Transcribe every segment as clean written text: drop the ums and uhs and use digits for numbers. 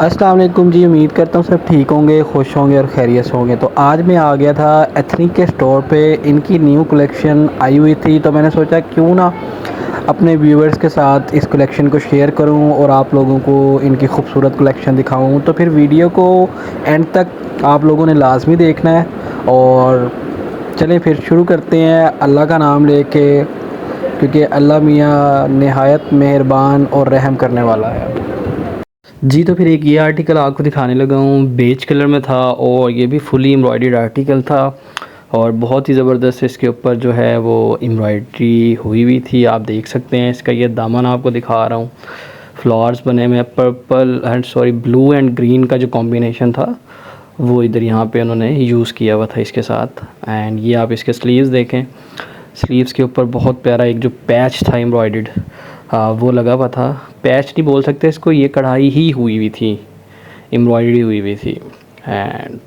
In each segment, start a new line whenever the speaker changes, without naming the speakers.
अस्सलाम वालेकुम जी। उम्मीद करता हूँ सब ठीक होंगे, खुश होंगे और खैरियत से होंगे। तो आज मैं आ गया था एथनिक के स्टोर पे। इनकी न्यू कलेक्शन आई हुई थी तो मैंने सोचा क्यों ना अपने व्यूवर्स के साथ इस कलेक्शन को शेयर करूं और आप लोगों को इनकी खूबसूरत कलेक्शन दिखाऊं। तो फिर वीडियो को एंड तक आप लोगों ने लाजमी देखना है। और चलें फिर शुरू करते हैं अल्लाह का नाम लेके, क्योंकि अल्लाह मियाँ नहायत मेहरबान और रहम करने वाला है। जी, तो फिर एक ये आर्टिकल आपको दिखाने लगा हूँ, बेज कलर में था और ये भी फुली एम्ब्रॉयडर्ड आर्टिकल था और बहुत ही ज़बरदस्त इसके ऊपर जो है वो एम्ब्रॉयडरी हुई थी। आप देख सकते हैं इसका ये दामन आपको दिखा रहा हूँ, फ्लावर्स बने हुए purple and blue and green का जो कॉम्बिनेशन था वो इधर यहाँ पे उन्होंने यूज़ किया हुआ था इसके साथ। एंड ये आप इसके स्लीव्स देखें, स्लीव्स के ऊपर बहुत प्यारा एक जो पैच था एम्ब्रॉयडर्ड, वो लगा हुआ था। पैच नहीं बोल सकते इसको, ये कढ़ाई ही हुई हुई थी, एम्ब्रॉयडरी हुई हुई थी। एंड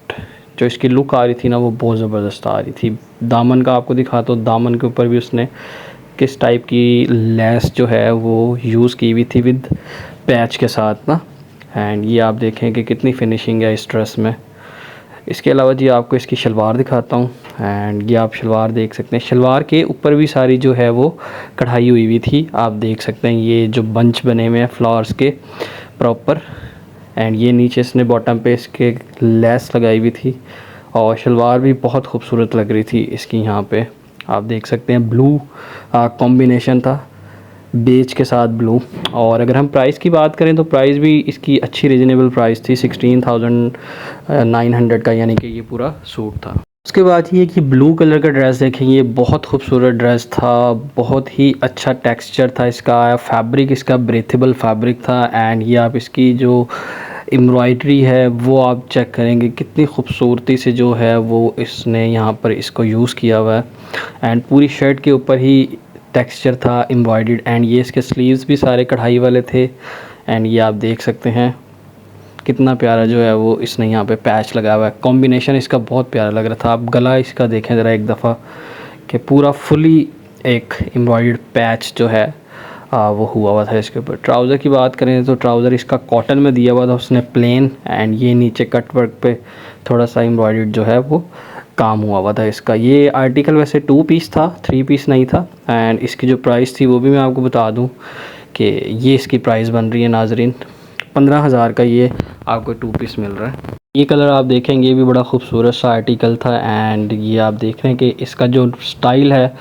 जो इसकी लुक आ रही थी ना वो बहुत ज़बरदस्त आ रही थी। दामन का आपको दिखाता हूँ, दामन के ऊपर भी उसने किस टाइप की लेस जो है वो यूज़ की हुई थी विद पैच के साथ ना। एंड ये आप देखें कि कितनी फिनिशिंग है इस ड्रेस में। इसके अलावा जी आपको इसकी शलवार दिखाता हूँ। एंड ये आप शलवार देख सकते हैं, शलवार के ऊपर भी सारी जो है वो कढ़ाई हुई हुई थी। आप देख सकते हैं ये जो बंच बने हुए हैं फ्लावर्स के प्रॉपर। एंड ये नीचे इसने बॉटम पे इसके लेस लगाई हुई थी और शलवार भी बहुत खूबसूरत लग रही थी इसकी। यहाँ पे आप देख सकते हैं ब्लू कॉम्बिनेशन था, बेज के साथ ब्लू। और अगर हम प्राइस की बात करें तो प्राइस भी इसकी अच्छी रीज़नेबल प्राइस थी, 16,900 का, यानी कि ये पूरा सूट था। उसके बाद ये कि ब्लू कलर का ड्रेस देखेंगे, ये बहुत खूबसूरत ड्रेस था, बहुत ही अच्छा टेक्सचर था इसका, फैब्रिक इसका ब्रेथेबल फैब्रिक था। एंड ये आप इसकी जो एम्ब्रॉयडरी है वो आप चेक करेंगे कितनी खूबसूरती से जो है वो इसने यहाँ पर इसको यूज़ किया हुआ है। एंड पूरी शर्ट के ऊपर ही टेक्सचर था एम्ब्रॉयडर्ड। एंड ये इसके स्लीव्स भी सारे कढ़ाई वाले थे। एंड ये आप देख सकते हैं कितना प्यारा जो है वो इसने यहाँ पे पैच लगा हुआ है। कॉम्बिनेशन इसका बहुत प्यारा लग रहा था। आप गला इसका देखें ज़रा एक दफ़ा कि पूरा फुली एक एम्ब्रॉयडर्ड पैच जो है वो हुआ हुआ था इसके ऊपर। ट्राउज़र की बात करें तो ट्राउज़र इसका कॉटन में दिया हुआ था उसने प्लेन। एंड ये नीचे कट वर्क पे थोड़ा सा एम्ब्रॉयडर्ड जो है वो काम हुआ हुआ था इसका। ये आर्टिकल वैसे 2 पीस था, 3 पीस नहीं था। एंड इसकी जो प्राइस थी वो भी मैं आपको बता दूं कि ये इसकी प्राइस बन रही है नाजरीन 15,000 का ये आपको 2 पीस मिल रहा है। ये कलर आप देखेंगे ये भी बड़ा खूबसूरत सा आर्टिकल था। एंड ये आप देख रहे हैं कि इसका जो स्टाइल है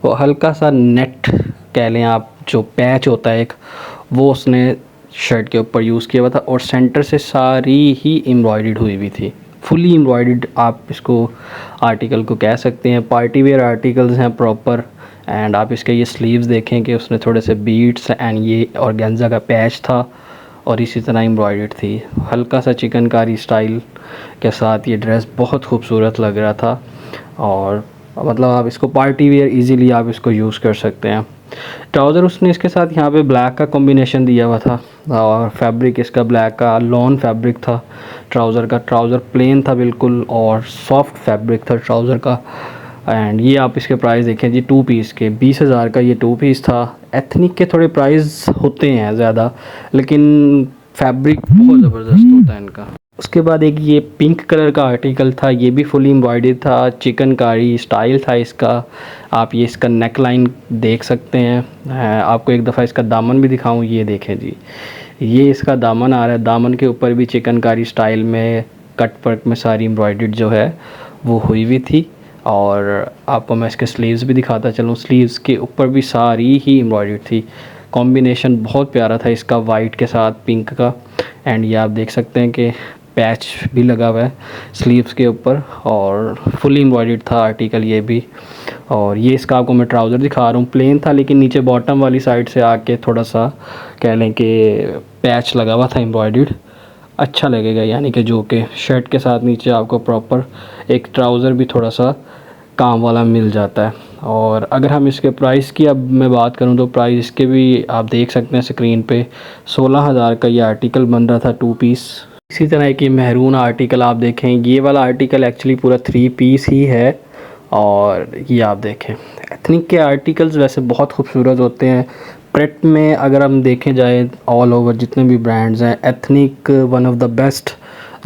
वो हल्का सा नेट कह लें आप, जो पैच होता है एक, वो उसने शर्ट के ऊपर यूज़ किया हुआ था और सेंटर से सारी ही एम्ब्रॉयडर्ड हुई हुई थी, फुली एम्ब्रॉयडर्ड आप इसको आर्टिकल को कह सकते हैं। पार्टी वेयर आर्टिकल्स हैं प्रॉपर। एंड आप इसके ये स्लीव्स देखें कि उसने थोड़े से बीट्स एंड ये ऑर्गेन्जा का पैच था और इसी तरह एम्ब्रॉयडर्ड थी। हल्का सा चिकनकारी स्टाइल के साथ ये ड्रेस बहुत खूबसूरत लग रहा था। और मतलब आप इसको पार्टी वेयर इजीली आप इसको यूज़ कर सकते हैं। ट्राउज़र उसने इसके साथ यहाँ पे ब्लैक का कॉम्बिनेशन दिया हुआ था और फैब्रिक इसका ब्लैक का लॉन फैब्रिक था ट्राउज़र का। ट्राउज़र प्लेन था बिल्कुल और सॉफ्ट फैब्रिक था ट्राउज़र का। एंड ये आप इसके प्राइस देखें जी, 2 पीस के 20,000 का ये 2 पीस था। एथनिक के थोड़े प्राइस होते हैं ज़्यादा, लेकिन फैब्रिक बहुत ज़बरदस्त होता है इनका। उसके बाद एक ये पिंक कलर का आर्टिकल था, ये भी फुली एम्ब्रॉयडर्ड था, चिकनकारी स्टाइल था इसका। आप ये इसका नेक लाइन देख सकते हैं। आपको एक दफ़ा इसका दामन भी दिखाऊं, ये देखें जी, ये इसका दामन आ रहा है। दामन के ऊपर भी चिकनकारी स्टाइल में कट वर्क में सारी एम्ब्रॉयडर्ड जो है वो हुई हुई थी। और आपको मैं इसके स्लीव्स भी दिखाता चलूँ, स्लीव्स के ऊपर भी सारी ही एम्ब्रॉयडर्ड थी। कॉम्बिनेशन बहुत प्यारा था इसका वाइट के साथ पिंक का। एंड ये आप देख सकते हैं कि पैच भी लगा हुआ है स्लीव्स के ऊपर और फुली एम्ब्रॉयडर्ड था आर्टिकल ये भी। और ये इसका आपको मैं ट्राउज़र दिखा रहा हूँ, प्लेन था लेकिन नीचे बॉटम वाली साइड से आके थोड़ा सा कह लें कि पैच लगा हुआ था एम्ब्रॉयडर्ड। अच्छा लगेगा, यानी कि जो कि शर्ट के साथ नीचे आपको प्रॉपर एक ट्राउज़र भी थोड़ा सा काम वाला मिल जाता है। और अगर हम इसके प्राइस की अब मैं बात करूं तो प्राइस इसके भी आप देख सकते हैं स्क्रीन पे, 16,000 का ये आर्टिकल बन रहा था 2 पीस। इसी तरह की महरून आर्टिकल आप देखें, ये वाला आर्टिकल एक्चुअली पूरा 3 पीस ही है। और ये आप देखें एथनिक के आर्टिकल्स वैसे बहुत खूबसूरत होते हैं, प्रेट में अगर हम देखें जाए ऑल ओवर जितने भी ब्रांड्स हैं, ethnic one of the best,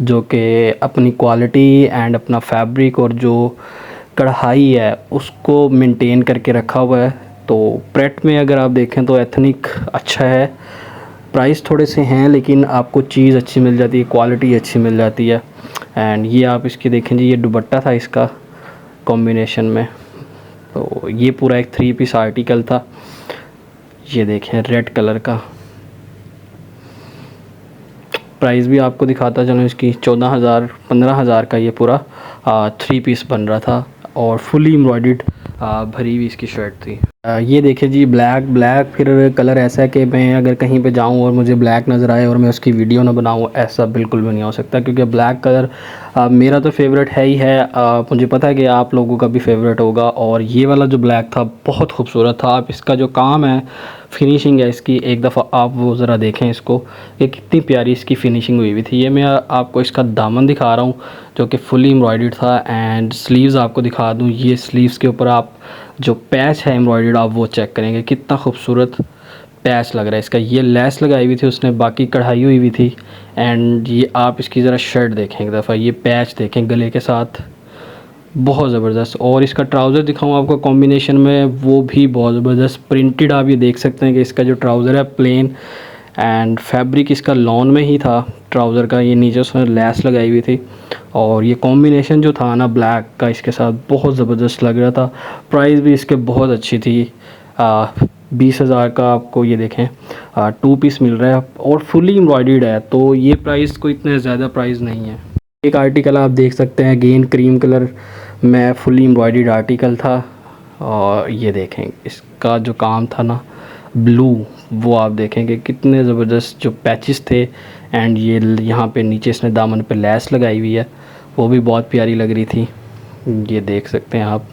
जो कि अपनी क्वालिटी एंड अपना फैब्रिक और जो कढ़ाई है उसको मेंटेन करके रखा हुआ है। तो प्रेट में अगर आप देखें तो एथनिक अच्छा है, प्राइस थोड़े से हैं लेकिन आपको चीज़ अच्छी मिल जाती है, क्वालिटी अच्छी मिल जाती है। एंड ये आप इसकी देखें जी, ये दुपट्टा था इसका कॉम्बिनेशन में, तो ये पूरा एक 3 पीस आर्टिकल था। ये देखें रेड कलर का, प्राइस भी आपको दिखाता चलो इसकी 14,000 15,000 का ये पूरा 3 पीस बन रहा था और फुली एम्ब्रॉयडर्ड भरी हुई इसकी शर्ट थी। ये देखिए जी, ब्लैक फिर कलर ऐसा है कि मैं अगर कहीं पे जाऊं और मुझे ब्लैक नज़र आए और मैं उसकी वीडियो ना बनाऊं, ऐसा बिल्कुल भी नहीं हो सकता, क्योंकि ब्लैक कलर मेरा तो फेवरेट है ही है। मुझे पता है कि आप लोगों का भी फेवरेट होगा। और ये वाला जो ब्लैक था बहुत खूबसूरत था। आप इसका जो काम है, फिनिशिंग है इसकी, एक दफ़ा आप वो ज़रा देखें इसको, ये कितनी प्यारी इसकी फ़िनिशिंग हुई हुई थी। ये मैं आपको इसका दामन दिखा रहा हूँ जो कि फुली एम्ब्रॉयडर्ड था। एंड स्लीव्स आपको दिखा दूँ, ये स्लीव्स के ऊपर आप जो पैच है एम्ब्रॉयडर्ड, आप वो चेक करेंगे कितना खूबसूरत पैच लग रहा है इसका। ये लेस लगाई हुई थी उसने, बाकी कढ़ाई हुई हुई थी। एंड ये आप इसकी ज़रा शर्ट देखें एक दफ़ा, ये पैच देखें गले के साथ, बहुत ज़बरदस्त। और इसका ट्राउज़र दिखाऊँ आपको कॉम्बिनेशन में, वो भी बहुत ज़बरदस्त प्रिंटेड। आप ये देख सकते हैं कि इसका जो ट्राउज़र है प्लेन एंड फैब्रिक इसका लॉन में ही था ट्राउज़र का। ये नीचे उसने लेस लगाई हुई थी और ये कॉम्बिनेशन जो था ना ब्लैक का इसके साथ, बहुत ज़बरदस्त लग रहा था। प्राइस भी इसके बहुत अच्छी थी, 20,000 का आपको ये देखें 2 पीस मिल रहा है और फुली एम्ब्रॉयडर्ड है, तो ये प्राइस कोई इतने ज़्यादा प्राइस नहीं है। एक आर्टिकल आप देख सकते हैं अगेन क्रीम कलर में फुली एम्ब्रॉयडर्ड आर्टिकल था। और ये देखें इसका जो काम था ना ब्लू, वो आप देखेंगे कितने ज़बरदस्त जो पैचेस थे। एंड ये यहाँ पे नीचे इसने दामन पे लेस लगाई हुई है, वो भी बहुत प्यारी लग रही थी। ये देख सकते हैं आप,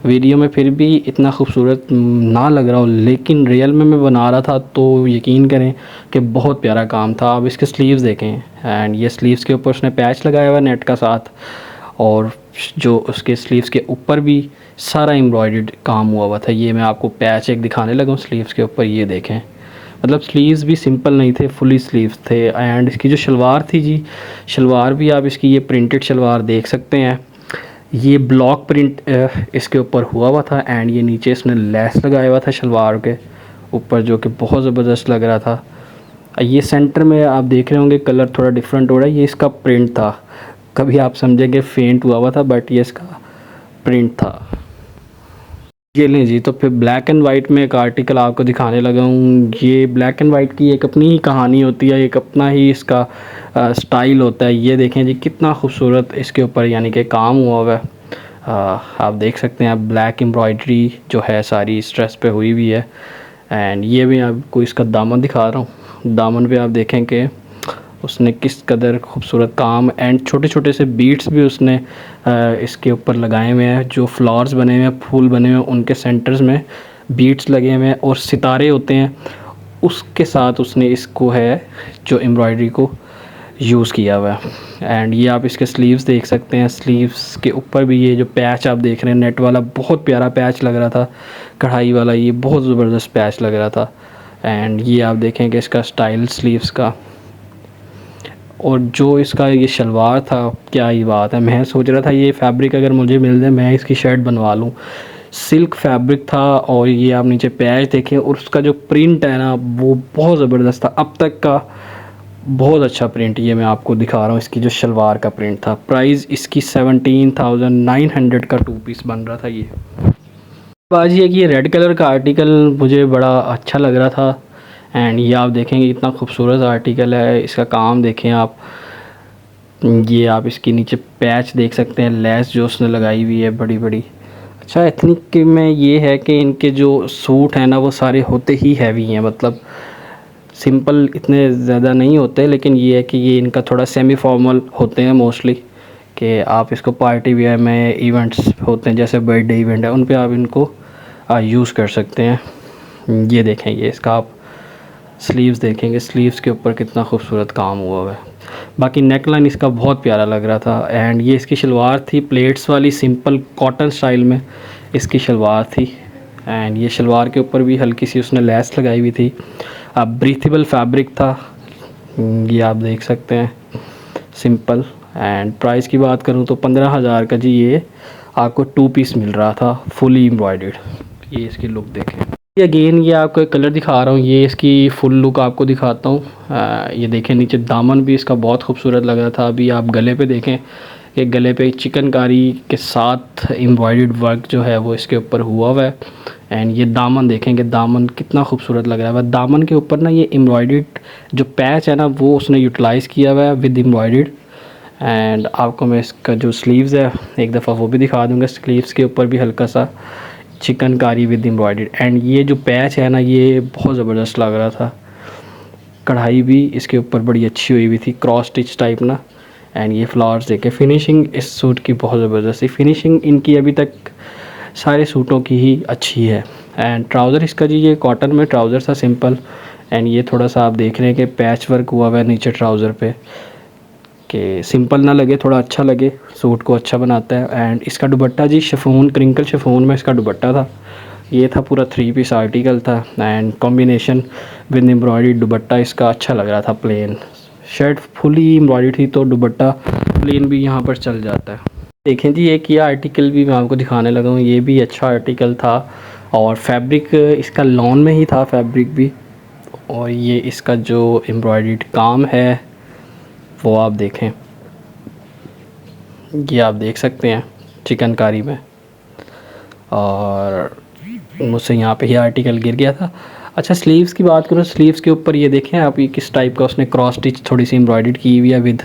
वीडियो में फिर भी इतना खूबसूरत ना लग रहा हो, लेकिन रियल में मैं बना रहा था तो यकीन करें कि बहुत प्यारा काम था। अब इसके स्लीव्स देखें, एंड ये स्लीव्स के ऊपर उसने पैच लगाया हुआ नेट का साथ, और जो उसके स्लीव्स के ऊपर भी सारा एम्ब्रॉयडर्ड काम हुआ हुआ था। ये मैं आपको पैच एक दिखाने लगा हूँ स्लीव्स के ऊपर, ये देखें, मतलब स्लीव्स भी सिंपल नहीं थे, फुली स्लीव्स थे। एंड इसकी जो शलवार थी जी, शलवार भी आप इसकी ये प्रिंटेड शलवार देख सकते हैं, ये ब्लॉक प्रिंट इसके ऊपर हुआ हुआ था। एंड ये नीचे इसने लेस लगाया हुआ था शलवार के ऊपर, जो कि बहुत ज़बरदस्त लग रहा था। ये सेंटर में आप देख रहे होंगे कलर थोड़ा डिफरेंट हो रहा है, ये इसका प्रिंट था। कभी आप समझेंगे फेंट हुआ हुआ था, बट ये इसका प्रिंट था। ये लें जी, तो फिर ब्लैक एंड वाइट में एक आर्टिकल आपको दिखाने लगा हूँ। ये ब्लैक एंड वाइट की एक अपनी ही कहानी होती है, एक अपना ही इसका स्टाइल होता है। ये देखें जी कितना खूबसूरत इसके ऊपर यानी कि काम हुआ हुआ है। आप देख सकते हैं, आप ब्लैक एम्ब्रॉयडरी जो है सारी इस ड्रेस पे हुई हुई है। एंड ये भी आपको इसका दामन दिखा रहा हूँ, दामन पे आप देखें कि उसने किस कदर खूबसूरत काम एंड छोटे छोटे से बीट्स भी उसने इसके ऊपर लगाए हुए हैं। जो फ्लावर्स बने हुए हैं, फूल बने हुए हैं, उनके सेंटर्स में बीट्स लगे हुए हैं और सितारे होते हैं, उसके साथ उसने इसको है जो एम्ब्रॉयडरी को यूज़ किया हुआ है। एंड ये आप इसके स्लीव्स देख सकते हैं, स्लीव्स के ऊपर भी ये जो पैच आप देख रहे हैं नेट वाला, बहुत प्यारा पैच लग रहा था, कढ़ाई वाला, ये बहुत ज़बरदस्त पैच लग रहा था। एंड ये आप देखें कि इसका स्टाइल स्लीव्स का, और जो इसका ये शलवार था, क्या ही बात है। मैं सोच रहा था ये फैब्रिक अगर मुझे मिल जाए मैं इसकी शर्ट बनवा लूँ। सिल्क फैब्रिक था और ये आप नीचे पैच देखें और उसका जो प्रिंट है ना वो बहुत ज़बरदस्त था, अब तक का बहुत अच्छा प्रिंट। ये मैं आपको दिखा रहा हूँ इसकी जो शलवार का प्रिंट था। प्राइस इसकी 17,900 का 2 पीस बन रहा था। ये बात ये है कि ये रेड कलर का आर्टिकल मुझे बड़ा अच्छा लग रहा था। एंड ये आप देखेंगे इतना खूबसूरत आर्टिकल है, इसका काम देखें आप, ये आप इसके नीचे पैच देख सकते हैं, लेस जो उसने लगाई हुई है बड़ी बड़ी। अच्छा, एथनिक में ये है कि इनके जो सूट हैं ना वो सारे होते ही हैवी हैं, मतलब सिंपल इतने ज़्यादा नहीं होते, लेकिन ये है कि ये इनका थोड़ा सेमी फॉर्मल होते हैं मोस्टली, कि आप इसको पार्टी वेयर में, इवेंट्स होते हैं जैसे बर्थडे इवेंट है, उन पे आप इनको यूज़ कर सकते हैं। ये देखें, ये इसका आप स्लीव्स देखेंगे, स्लीव्स के ऊपर कितना खूबसूरत काम हुआ हुआ है। बाकी नेक लाइन इसका बहुत प्यारा लग रहा था। एंड ये इसकी शलवार थी प्लेट्स वाली, सिंपल कॉटन स्टाइल में इसकी शलवार थी। एंड ये शलवार के ऊपर भी हल्की सी उसने लेस लगाई हुई थी। अब ब्रीथेबल फैब्रिक था, ये आप देख सकते हैं, सिंपल। एंड प्राइस की बात करूँ तो 15,000 का जी ये आपको 2 पीस मिल रहा था, फुली एम्ब्रॉयडर्ड। ये इसकी लुक देखें। अगेन ये आपको एक कलर दिखा रहा हूँ, ये इसकी फुल लुक आपको दिखाता हूँ। ये देखें, नीचे दामन भी इसका बहुत खूबसूरत लग रहा था। अभी आप गले पे देखें कि गले पे चिकनकारी के साथ एम्ब्रॉयडर्ड वर्क जो है वो इसके ऊपर हुआ है। एंड ये दामन देखेंगे, दामन कितना खूबसूरत लग रहा है। दामन के ऊपर ना ये एम्ब्रॉयडर्ड जो पैच है ना वो उसने यूटिलाइज़ किया हुआ है विद एम्ब्रॉयडर्ड। एंड आपको मैं इसका जो स्लीव्स है एक दफ़ा वो भी दिखा दूँगा। स्लीव्स के ऊपर भी हल्का सा चिकनकारी विद एम्ब्रॉयडर्ड। एंड ये जो पैच है ना ये बहुत ज़बरदस्त लग रहा था। कढ़ाई भी इसके ऊपर बड़ी अच्छी हुई हुई थी, क्रॉस स्टिच टाइप ना। एंड ये फ्लावर्स देखे, फिनिशिंग इस सूट की बहुत ज़बरदस्त थी। फिनिशिंग इनकी अभी तक सारे सूटों की ही अच्छी है। एंड ट्राउज़र इसका जी ये कॉटन में ट्राउज़र था, सिंपल। एंड ये थोड़ा सा आप देख रहे हैं कि पैच वर्क हुआ हुआ है नीचे ट्राउज़र पे, कि सिंपल ना लगे, थोड़ा अच्छा लगे, सूट को अच्छा बनाता है। एंड इसका दुपट्टा जी शिफॉन, क्रिंकल शिफॉन में इसका दुपट्टा था। ये था पूरा 3 पीस आर्टिकल था। एंड कॉम्बिनेशन विद एम्ब्रॉयडरी दुपट्टा इसका अच्छा लग रहा था। प्लेन शर्ट फुली एम्ब्रॉयडरी थी तो दुपट्टा प्लेन भी यहाँ पर चल जाता है। देखें जी, एक ये आर्टिकल भी मैं आपको दिखाने लगा हूँ, ये भी अच्छा आर्टिकल था। और फैब्रिक इसका लॉन में ही था, फैब्रिक भी। और ये इसका जो एम्ब्रॉयडर्ड काम है वो आप देखें, ये आप देख सकते हैं चिकनकारी में। और मुझसे यहाँ पे ये आर्टिकल गिर गया था। अच्छा, स्लीव्स की बात करूँ, स्लीव्स के ऊपर ये देखें आप, ये किस टाइप का उसने क्रॉस स्टिच थोड़ी सी एम्ब्रॉयडर्ड की हुई है विद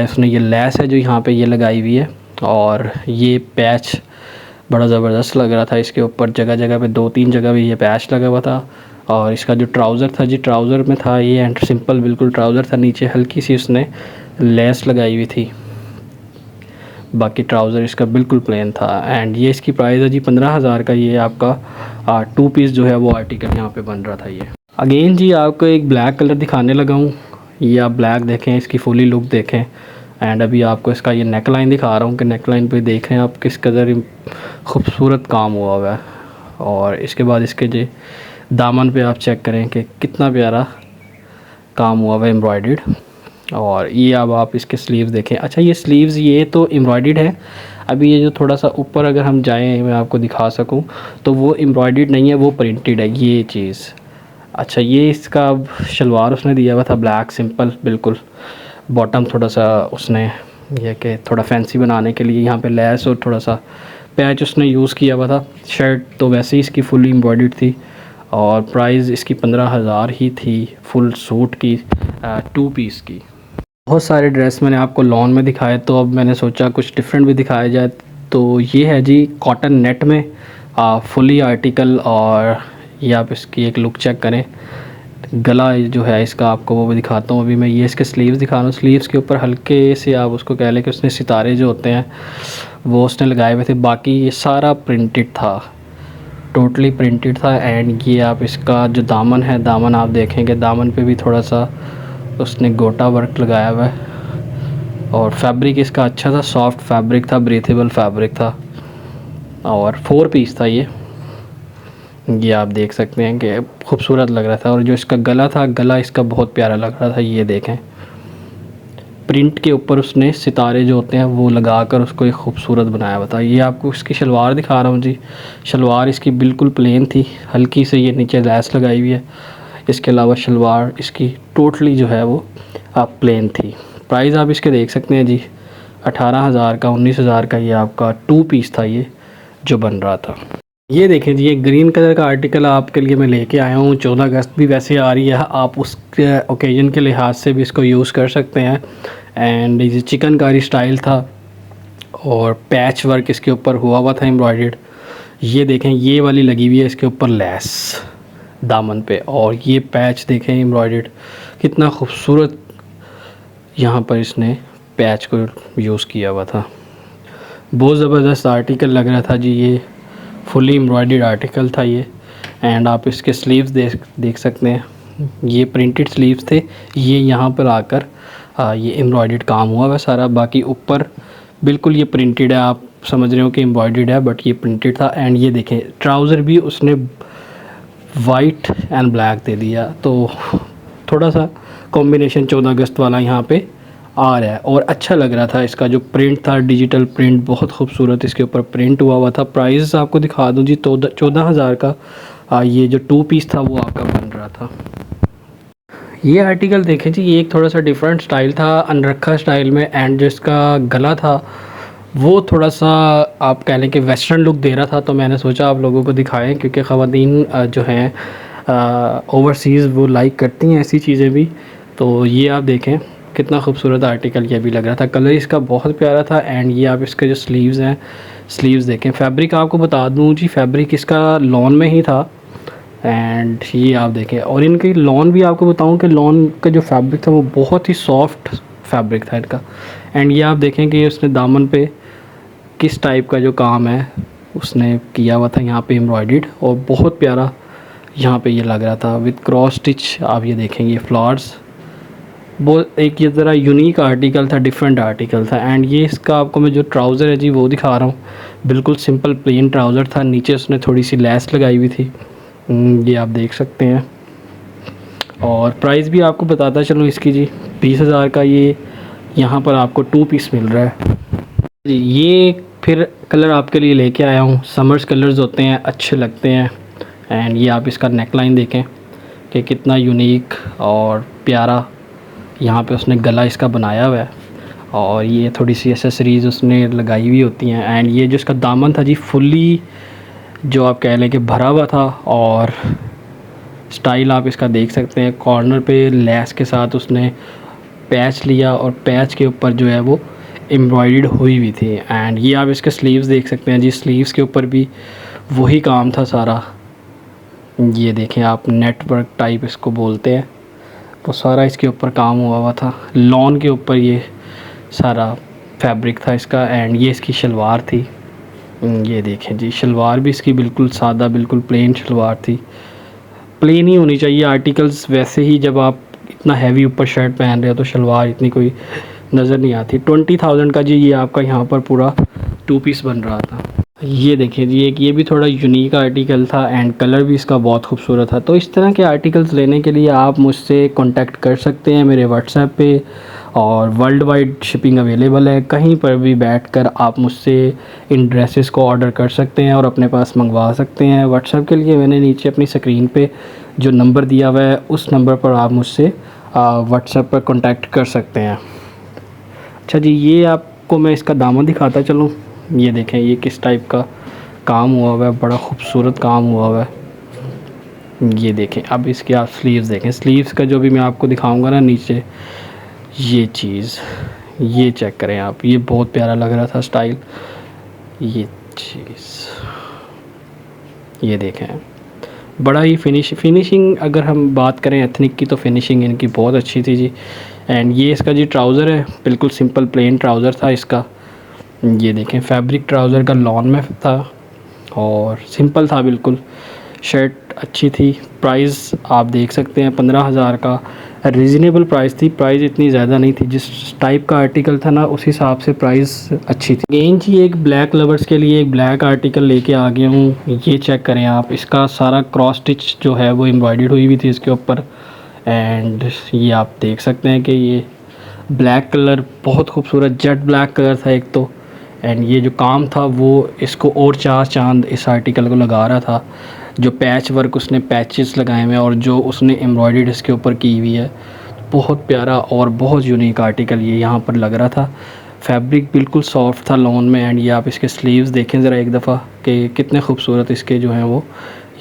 उसने ये लेस है जो यहाँ पे ये लगाई हुई है। और ये पैच बड़ा ज़बरदस्त लग रहा था इसके ऊपर, जगह जगह पे 2-3 जगह पे ये पैच लगा हुआ था। और इसका जो ट्राउज़र था जी, ट्राउज़र में था ये एंड सिंपल बिल्कुल ट्राउज़र था, नीचे हल्की सी उसने लेस लगाई हुई थी, बाकी ट्राउज़र इसका बिल्कुल प्लेन था। एंड ये इसकी प्राइस है जी 15,000 का। ये आपका 2 पीस जो है वो आर्टिकल यहाँ पे बन रहा था। ये अगेन जी आपको एक ब्लैक कलर दिखाने लगा हूँ, ये आप ब्लैक देखें, इसकी फुली लुक देखें। एंड अभी आपको इसका ये नेक लाइन दिखा रहा हूँ कि नेक लाइन पर देख रहे हैं आप किस कदर खूबसूरत काम हुआ हुआ है। और इसके बाद इसके जो दामन पे आप चेक करें कि कितना प्यारा काम हुआ हुआ है एम्ब्रॉयडर्ड। और ये अब आप इसके स्लीव्स देखें। अच्छा, ये स्लीव्स ये तो एम्ब्रॉयडर्ड है। अभी ये जो थोड़ा सा ऊपर अगर हम जाएं, मैं आपको दिखा सकूं, तो वो एम्ब्रॉयडर्ड नहीं है, वो प्रिंटेड है ये चीज़। अच्छा, ये इसका अब शलवार उसने दिया हुआ था ब्लैक, सिंपल बिल्कुल। बॉटम थोड़ा सा उसने यह कि थोड़ा फैंसी बनाने के लिए यहाँ पे लेस और थोड़ा सा पैच उसने यूज़ किया हुआ था। शर्ट तो वैसे ही इसकी फुली एम्ब्रॉयडर्ड थी। और प्राइस इसकी 15,000 ही थी, फुल सूट की 2 पीस की। बहुत सारे ड्रेस मैंने आपको लॉन में दिखाए, तो अब मैंने सोचा कुछ डिफरेंट भी दिखाया जाए। तो ये है जी कॉटन नेट में फुली आर्टिकल। और ये आप इसकी एक लुक चेक करें, गला जो है इसका आपको वो भी दिखाता हूँ। अभी मैं ये इसके स्लीव्स दिखा रहा हूँ। स्लीव्स के ऊपर हल्के से आप उसको कह लें कि उसने सितारे जो होते हैं वो उसने लगाए हुए थे, बाकी ये सारा प्रिंटेड था, टोटली प्रिंटेड था। एंड ये आप इसका जो दामन है, दामन आप देखेंगे, दामन पे भी थोड़ा सा उसने गोटा वर्क लगाया हुआ है। और फैब्रिक इसका अच्छा था, सॉफ्ट फैब्रिक था, ब्रीथेबल फैब्रिक था। और 4 पीस था ये आप देख सकते हैं कि खूबसूरत लग रहा था। और जो इसका गला था, गला इसका बहुत प्यारा लग रहा था। ये देखें, प्रिंट के ऊपर उसने सितारे जो होते हैं वो लगाकर उसको एक खूबसूरत बनाया हुआ था। ये आपको इसकी शलवार दिखा रहा हूँ जी। शलवार इसकी बिल्कुल प्लेन थी, हल्की से ये नीचे लैस लगाई हुई है। इसके अलावा शलवार इसकी टोटली जो है वो प्लेन थी। प्राइस आप इसके देख सकते हैं जी, 18,000 का, 19,000 का ये आपका 2 पीस था ये जो बन रहा था। ये देखें जी, ये ग्रीन कलर का आर्टिकल आपके लिए मैं लेके आया हूँ। 14 अगस्त भी वैसे आ रही है, आप उस ओकेजन के लिहाज से भी इसको यूज़ कर सकते हैं। एंड ये चिकनकारी स्टाइल था और पैच वर्क इसके ऊपर हुआ था एम्ब्रॉयडर्ड। ये देखें, ये वाली लगी हुई है इसके ऊपर लेस दामन पे। और ये पैच देखें एम्ब्रॉयडर्ड, कितना खूबसूरत यहाँ पर इसने पैच को यूज़ किया हुआ था। बहुत ज़बरदस्त आर्टिकल लग रहा था जी, ये फुली एम्ब्रॉयडर्ड आर्टिकल था ये। एंड आप इसके स्लीव्स देख सकते हैं, ये प्रिंटेड स्लीव्स थे। ये यहाँ पर आकर ये एम्ब्रॉयडर्ड काम हुआ हुआ सारा, बाकी ऊपर बिल्कुल ये प्रिंटेड है। आप समझ रहे हो कि एम्ब्रॉयडर्ड है, बट ये प्रिंटेड था। एंड ये देखें ट्राउज़र भी उसने वाइट एंड ब्लैक दे दिया, तो थोड़ा सा कॉम्बिनेशन 14 अगस्त वाला यहाँ पे आ रहा है और अच्छा लग रहा था। इसका जो प्रिंट था, डिजिटल प्रिंट, बहुत खूबसूरत इसके ऊपर प्रिंट हुआ था। प्राइस आपको दिखा दूँ जी, 14,000 का ये जो 2 पीस था वो आपका बन रहा था। ये आर्टिकल देखें जी, ये एक थोड़ा सा डिफरेंट स्टाइल था, अनरखा स्टाइल में। एंड जो इसका गला था वो थोड़ा सा आप कह लें कि वेस्टर्न लुक दे रहा था, तो मैंने सोचा आप लोगों को दिखाएं, क्योंकि ख़वातीन जो हैं ओवरसीज़ वो लाइक करती हैं ऐसी चीज़ें भी। तो ये आप देखें कितना खूबसूरत आर्टिकल ये भी लग रहा था, कलर इसका बहुत प्यारा था। एंड ये आप इसके जो स्लीव्स हैं, स्लीव्स देखें। फैब्रिक आपको बता दूँ जी, फैब्रिक इसका लॉन में ही था। एंड ये आप देखें, और इनकी लॉन भी आपको बताऊं कि लॉन का जो फैब्रिक था वो बहुत ही सॉफ्ट फैब्रिक था इनका। एंड ये आप देखें कि उसने दामन पे किस टाइप का जो काम है उसने किया हुआ था यहाँ पे एम्ब्रॉयडर्ड, और बहुत प्यारा यहाँ पे ये लग रहा था विद क्रॉस स्टिच। आप ये देखेंगे फ्लावर्स, वो एक ये ज़रा यूनिक आर्टिकल था, डिफरेंट आर्टिकल था। एंड ये इसका आपको मैं जो ट्राउज़र है जी वो दिखा रहा हूँ, बिल्कुल सिंपल प्लेन ट्राउज़र था, नीचे उसने थोड़ी सी लेस लगाई हुई थी, ये आप देख सकते हैं। और प्राइस भी आपको बताता चलूँ इसकी जी, 20,000 का ये यहाँ पर आपको 2 पीस मिल रहा है जी। ये फिर कलर आपके लिए लेके आया हूँ, समर्स कलर्स होते हैं, अच्छे लगते हैं। एंड ये आप इसका नेक लाइन देखें कि कितना यूनिक और प्यारा यहाँ पे उसने गला इसका बनाया हुआ है, और ये थोड़ी सी एसेसरीज़ उसने लगाई हुई होती हैं। एंड ये जो इसका दामन था जी, फुल्ली जो आप कह लें कि भरा हुआ था, और स्टाइल आप इसका देख सकते हैं, कॉर्नर पे लेस के साथ उसने पैच लिया, और पैच के ऊपर जो है वो एम्ब्रॉयडर्ड हुई हुई थी। एंड ये आप इसके स्लीव्स देख सकते हैं जी, स्लीव्स के ऊपर भी वही काम था सारा। ये देखें आप, नेटवर्क टाइप इसको बोलते हैं, वो सारा इसके ऊपर काम हुआ था। लॉन के ऊपर ये सारा फैब्रिक था इसका। एंड ये इसकी शलवार थी, ये देखें जी, शलवार भी इसकी बिल्कुल सादा, बिल्कुल प्लेन शलवार थी। प्लेन ही होनी चाहिए आर्टिकल्स, वैसे ही जब आप इतना हैवी ऊपर शर्ट पहन रहे हो तो शलवार इतनी कोई नज़र नहीं आती। 20,000 का जी ये आपका यहाँ पर पूरा 2 पीस बन रहा था। ये देखिए जी, एक ये भी थोड़ा यूनिक आर्टिकल था, एंड कलर भी इसका बहुत खूबसूरत था। तो इस तरह के आर्टिकल्स लेने के लिए आप मुझसे कांटेक्ट कर सकते हैं मेरे व्हाट्सएप पे, और वर्ल्ड वाइड शिपिंग अवेलेबल है। कहीं पर भी बैठकर आप मुझसे इन ड्रेसेस को ऑर्डर कर सकते हैं और अपने पास मंगवा सकते हैं। व्हाट्सएप के लिए मैंने नीचे अपनी स्क्रीन पे जो नंबर दिया हुआ है, उस नंबर पर आप मुझसे व्हाट्सएप पर कांटेक्ट कर सकते हैं। अच्छा जी, ये आपको मैं इसका दामन दिखाता चलूँ। ये देखें ये किस टाइप का काम हुआ हुआ है, बड़ा खूबसूरत काम हुआ हुआ है। ये देखें, अब इसके आप स्लीव्स देखें, स्लीव्स का जो भी मैं आपको दिखाऊंगा ना नीचे, ये चीज़ ये चेक करें आप, ये बहुत प्यारा लग रहा था स्टाइल। ये चीज़ ये देखें, बड़ा ही फिनिशिंग अगर हम बात करें एथनिक की, तो फिनिशिंग इनकी बहुत अच्छी थी जी। एंड ये इसका जी ट्राउज़र है, बिल्कुल सिंपल प्लेन ट्राउज़र था इसका। ये देखें, फैब्रिक ट्राउज़र का लॉन में था और सिंपल था बिल्कुल, शर्ट अच्छी थी। प्राइस आप देख सकते हैं 15,000 का, रीज़नेबल प्राइस थी, प्राइस इतनी ज़्यादा नहीं थी। जिस टाइप का आर्टिकल था ना, उस हिसाब से प्राइस अच्छी थी। अगेन जी, एक ब्लैक लवर्स के लिए एक ब्लैक आर्टिकल लेके आ गया हूँ। ये चेक करें आप, इसका सारा क्रॉस स्टिच जो है वो एम्ब्रॉयडर्ड हुई हुई थी इसके ऊपर। एंड ये आप देख सकते हैं कि ये ब्लैक कलर बहुत खूबसूरत जेट ब्लैक कलर था एक तो। एंड ये जो काम था वो इसको और चार चांद इस आर्टिकल को लगा रहा था। जो पैच वर्क उसने पैचेस लगाए हुए हैं, और जो उसने एम्ब्रॉयडर्ड इसके ऊपर की हुई है, बहुत प्यारा और बहुत यूनिक आर्टिकल ये यहाँ पर लग रहा था। फैब्रिक बिल्कुल सॉफ्ट था लॉन में। एंड ये आप इसके स्लीव्स देखें ज़रा एक दफ़ा कि कितने खूबसूरत इसके जो हैं वो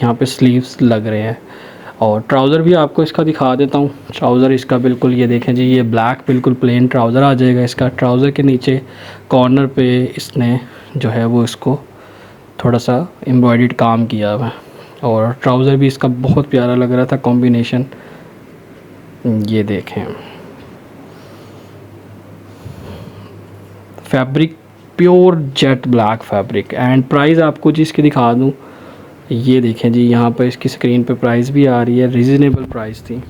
यहाँ पे स्लीव्स लग रहे हैं। और ट्राउज़र भी आपको इसका दिखा देता हूँ। ट्राउज़र इसका बिल्कुल ये देखें जी, ये ब्लैक बिल्कुल प्लेन ट्राउज़र आ जाएगा इसका। ट्राउज़र के नीचे कॉर्नर पे इसने जो है वो इसको थोड़ा सा एम्ब्रॉयडर्ड काम किया हुआ है, और ट्राउज़र भी इसका बहुत प्यारा लग रहा था कॉम्बिनेशन। ये देखें, fabric pure jet black fabric. And price आपको जी इसकी दिखा दूँ, ये देखें जी, यहाँ पर इसकी स्क्रीन पे प्राइस भी आ रही है, रीज़नेबल प्राइस थी।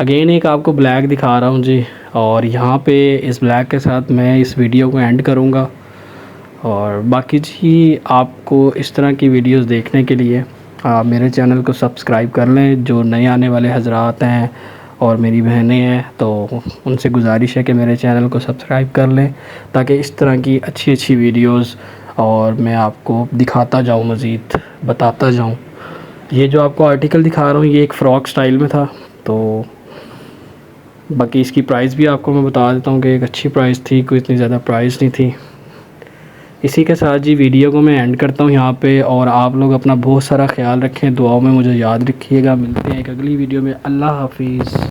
अगेन एक आपको ब्लैक दिखा रहा हूँ जी, और यहाँ पे इस ब्लैक के साथ मैं इस वीडियो को एंड करूँगा। और बाकी जी आपको इस तरह की वीडियोस देखने के लिए आप मेरे चैनल को सब्सक्राइब कर लें। जो नए आने वाले हजरात हैं और मेरी बहनें हैं तो उनसे गुजारिश है कि मेरे चैनल को सब्सक्राइब कर लें, ताकि इस तरह की अच्छी अच्छी वीडियोस और मैं आपको दिखाता जाऊं, मज़ीद बताता जाऊं। ये जो आपको आर्टिकल दिखा रहा हूँ ये एक फ़्रॉक स्टाइल में था। तो बाकी इसकी प्राइस भी आपको मैं बता देता हूँ कि एक अच्छी प्राइस थी, कोई इतनी ज़्यादा प्राइस नहीं थी। इसी के साथ जी वीडियो को मैं एंड करता हूँ यहाँ पे, और आप लोग अपना बहुत सारा ख्याल रखें, दुआओं में मुझे याद रखिएगा। मिलते हैं एक अगली वीडियो में। अल्लाह हाफिज़।